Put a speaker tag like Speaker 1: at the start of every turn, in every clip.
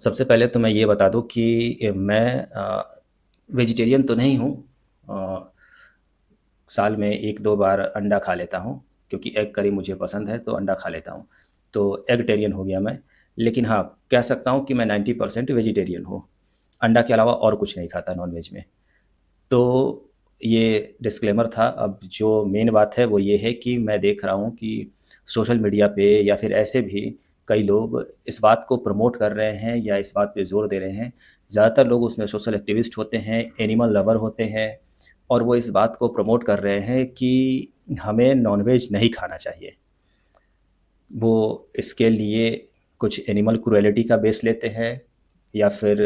Speaker 1: सबसे पहले तो मैं ये बता दूँ कि मैं वेजिटेरियन तो नहीं हूँ। अ, साल में 1-2 बार अंडा खा लेता हूँ, क्योंकि एग करी मुझे पसंद है तो अंडा खा लेता हूँ। तो एगटेरियन हो गया मैं। लेकिन हाँ, कह सकता हूँ कि मैं 90% वेजिटेरियन हूँ। अंडा के अलावा और कुछ नहीं खाता नॉन-वेज में। तो ये डिस्क्लेमर था। अब जो मेन बात है वो ये है कि मैं देख रहा हूँ कि सोशल मीडिया पे या फिर ऐसे भी कई लोग इस बात को प्रमोट कर रहे हैं या इस बात पे ज़ोर दे रहे हैं। ज़्यादातर लोग उसमें सोशल एक्टिविस्ट होते हैं, एनिमल लवर होते हैं और वो इस बात को प्रमोट कर रहे हैं कि हमें नॉन-वेज नहीं खाना चाहिए। वो इसके लिए कुछ एनिमल क्रुएल्टी का बेस लेते हैं या फिर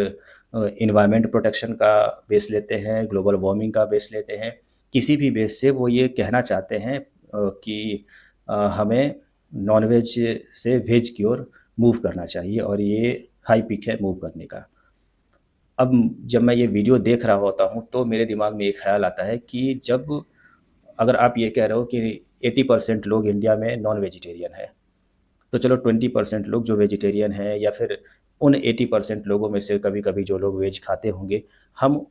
Speaker 1: एनवायरनमेंट प्रोटेक्शन का बेस लेते हैं, ग्लोबल वार्मिंग का बेस लेते हैं। किसी भी बेस से वो ये कहना चाहते हैं कि हमें नॉन-वेज से वेज की ओर मूव करना चाहिए और ये हाई पीक है मूव करने का। अब जब मैं ये वीडियो देख रहा होता हूँ, तो मेरे दिमाग में एक ख़्याल आता है कि जब अगर आप ये कह रहे हो कि 80% लोग इंडिया में नॉन वेजिटेरियन हैं, तो चलो 20% लोग जो वेजिटेरियन हैं या फिर उन 80% लोगों में से कभी-कभी जो लोग वेज खाते होंगे, हम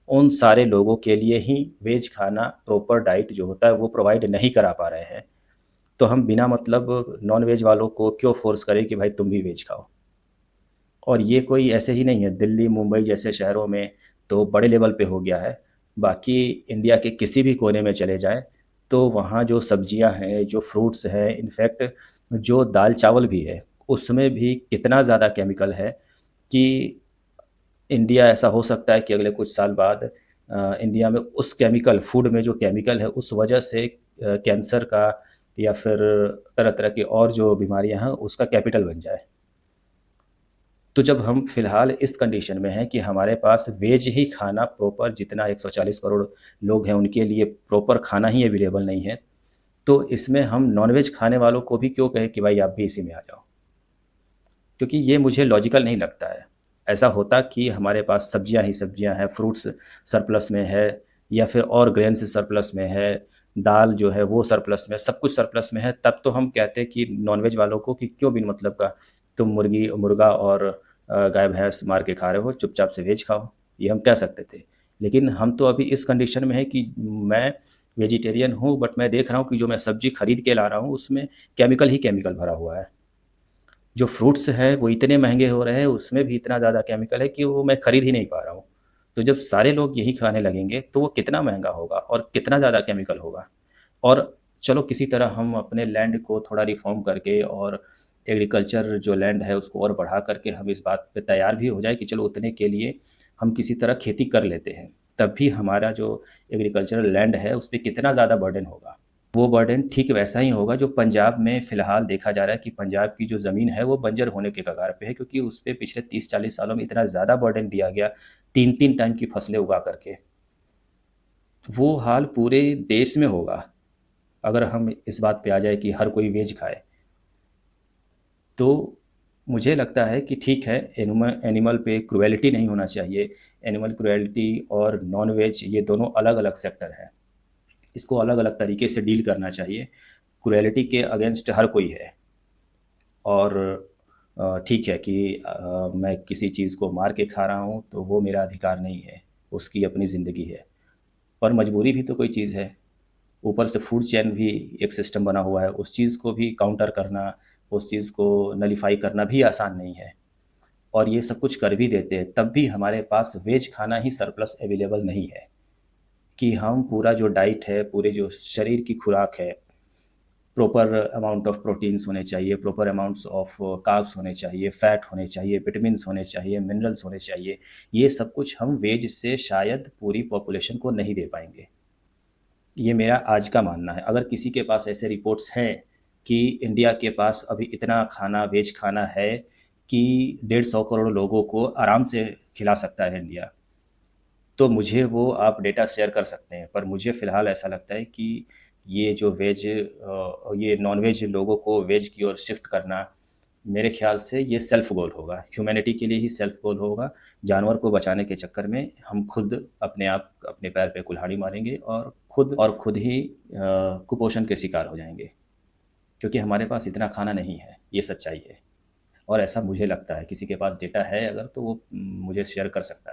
Speaker 1: उन सारे लोगों के लिए ही वेज खाना प्रॉपर डाइट जो होता है वो प्रोवाइड नहीं करा पा रहे हैं। तो हम बिना मतलब नॉन वेज वालों को क्यों फ़ोर्स करें कि भाई तुम भी वेज खाओ। और ये कोई ऐसे ही नहीं है, दिल्ली, मुंबई जैसे शहरों में तो बड़े लेवल पे हो गया है। बाकी इंडिया के किसी भी कोने में चले जाएँ, तो वहाँ जो सब्जियाँ हैं, जो फ्रूट्स हैं, इनफैक्ट जो दाल-चावल भी है, उसमें भी कितना ज़्यादा केमिकल है कि इंडिया ऐसा हो सकता है कि अगले कुछ साल बाद इंडिया में उस केमिकल फूड में जो केमिकल है, उस वजह से कैंसर का या फिर तरह-तरह की और जो बीमारियाँ हैं, उसका कैपिटल बन जाए। तो जब हम फ़िलहाल इस कंडीशन में हैं कि हमारे पास वेज ही खाना प्रॉपर जितना 140 करोड़ लोग हैं, उनके लिए प्रॉपर खाना ही अवेलेबल नहीं है, तो इसमें हम नॉन-वेज खाने वालों को भी क्यों कहें कि भाई आप भी इसी में आ जाओ? क्योंकि ये मुझे लॉजिकल नहीं लगता है। ऐसा होता कि हमारे पास सब्जियाँ ही सब्जियाँ हैं, फ्रूट्स सरप्लस में है या फिर और ग्रेन्स सरप्लस में है, दाल जो है वो सरप्लस में, सब कुछ सरप्लस में है, तब तो हम कहते कि नॉन-वेज वालों को कि क्यों बिन मतलब का तुम मुर्गा और गाय-भैंस मार के खा रहे हो, चुपचाप से वेज खाओ, ये हम कह सकते थे। लेकिन हम तो अभी इस कंडीशन में हैं कि मैं वेजिटेरियन हूँ, बट मैं देख रहा हूँ कि जो मैं सब्ज़ी खरीद के ला रहा हूँ, उसमें केमिकल ही केमिकल भरा हुआ है। जो फ्रूट्स हैं वो इतने महँगे हो रहे हैं, उसमें भी इतना ज़्यादा केमिकल है कि वो मैं खरीद ही नहीं पा रहा हूँ। तो जब सारे लोग यही खाने लगेंगे, तो वो कितना महँगा होगा और कितना ज़्यादा केमिकल होगा। और चलो किसी तरह हम अपने लैंड को थोड़ा रिफ़ॉर्म करके और एग्रीकल्चर जो लैंड है उसको और बढ़ा करके हम इस बात पे तैयार भी हो जाएँ कि चलो उतने के लिए हम किसी तरह खेती कर लेते हैं। तब भी हमारा जो एग्रीकल्चरल लैंड है, उस पे कितना ज़्यादा बर्डन होगा। वो बर्डन ठीक वैसा ही होगा जो पंजाब में फ़िलहाल देखा जा रहा है कि पंजाब की जो ज़मीन है वो बंजर होने के कगार पे है, क्योंकि उस पे पिछले 30-40 सालों में इतना ज़्यादा बर्डन दिया गया 3-3 टाइम की फसलें उगा करके। वो हाल पूरे देश में होगा अगर हम इस बात पे आ जाए कि हर कोई वेज खाए। तो मुझे लगता है कि ठीक है, एनिमल पे क्रुएल्टी नहीं होना चाहिए। एनिमल क्रुएल्टी और नॉन-वेज ये दोनों अलग-अलग सेक्टर हैं। इसको अलग-अलग तरीके से डील करना चाहिए। क्रुएल्टी के अगेंस्ट हर कोई है। और ठीक है कि मैं किसी चीज़ को मार के खा रहा हूँ तो वो मेरा अधिकार नहीं है, उसकी अपनी ज़िंदगी है। पर मजबूरी भी तो कोई चीज़ है। ऊपर से फूड चेन भी एक सिस्टम बना हुआ है, उस चीज़ को भी काउंटर करना, उस चीज़ को नलीफ़ाई करना भी आसान नहीं है। और ये सब कुछ कर भी देते हैं, तब भी हमारे पास वेज खाना ही सरप्लस अवेलेबल नहीं है कि हम पूरा जो डाइट है, पूरे जो शरीर की खुराक है, प्रॉपर अमाउंट ऑफ प्रोटीन्स होने चाहिए, प्रॉपर अमाउंट्स ऑफ कार्ब्स होने चाहिए, फैट होने चाहिए, विटामिन्स होने चाहिए, मिनरल्स होने चाहिए। ये सब कुछ हम वेज से शायद पूरी पॉपुलेशन को नहीं दे पाएँगे। ये मेरा आज का मानना है। अगर किसी के पास ऐसे रिपोर्ट्स हैं कि इंडिया के पास अभी इतना खाना, वेज खाना है कि 150 करोड़ लोगों को आराम से खिला सकता है इंडिया, तो मुझे वो आप डेटा शेयर कर सकते हैं। पर मुझे फ़िलहाल ऐसा लगता है कि ये जो ये नॉन-वेज लोगों को वेज की ओर शिफ्ट करना, मेरे ख़्याल से ये सेल्फ़ गोल होगा। ह्यूमैनिटी के लिए ही सेल्फ़ गोल होगा। जानवर को बचाने के चक्कर में हम खुद अपने आप अपने पैर पे कुल्हाड़ी मारेंगे और खुद ही कुपोषण के शिकार हो जाएँगे। क्योंकि हमारे पास इतना खाना नहीं है, ये सच्चाई है। और ऐसा मुझे लगता है। किसी के पास डेटा है अगर तो वो मुझे शेयर कर सकता है।